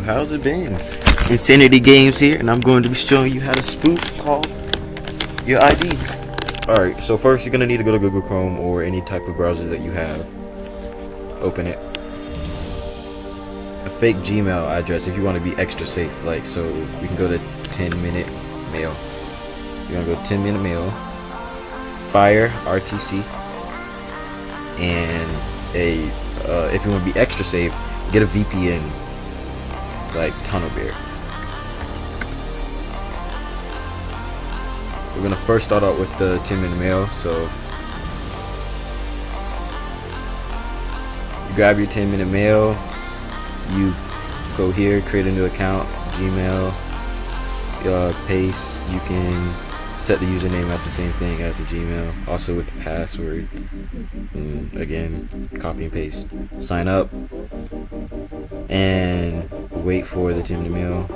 how's it been? Insanity Games here, and I'm going to be showing you how to spoof call your ID. Alright, so first you're going to need to go to Google Chrome or any type of browser that you have. Open it. A fake Gmail address if you want to be extra safe, like, so we can go to 10-minute mail. You're going to go 10-minute mail, firertc, and if you want to be extra safe, get a VPN like Tunnel Bear. We're gonna first start out with the 10-minute mail. So you grab your 10-minute mail, you go here, create a new account, Gmail, paste. You can set the username as the same thing as the Gmail, also with the password. Again, copy and paste. Sign up and wait for the 10-minute mail.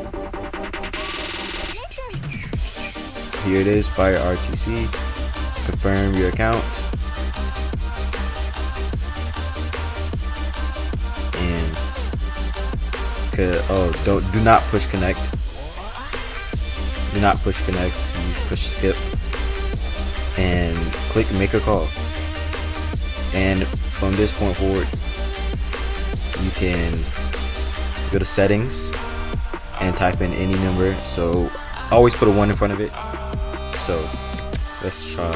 Here it is, firertc. Confirm your account. And do not push connect. Do not push connect. You push skip and click make a call. And from this point forward, you can go to settings and type in any number. So always put a 1 in front of it. So let's try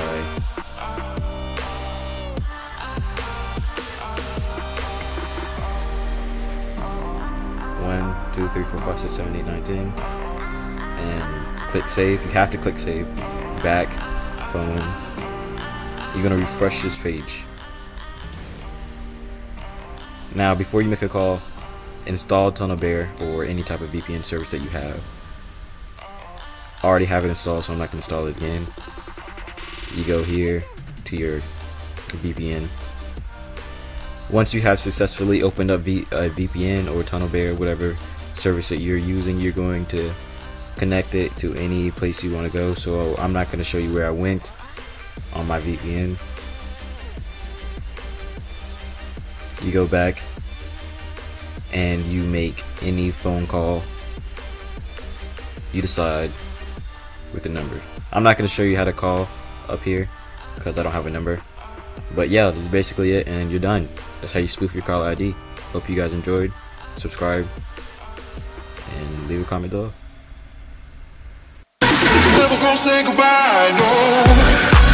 1, 2, 3, 4, 5, 6, 7, 8, 9, 10, and click save. You have to click save. Back, phone. You're gonna refresh this page. Now, before you make a call, install Tunnel Bear or any type of VPN service that you have. I already have it installed, so I'm not going to install it again. You go here to your VPN. Once you have successfully opened up VPN or Tunnel Bear, whatever service that you're using, you're going to connect it to any place you want to go. So I'm not going to show you where I went on my VPN. You go back and you make any phone call you decide with the number. I'm not going to show you how to call up here because I don't have a number, but yeah, that's basically it, and you're done. That's how you spoof your call ID. Hope you guys enjoyed. Subscribe and leave a comment below. Never gonna say goodbye, no.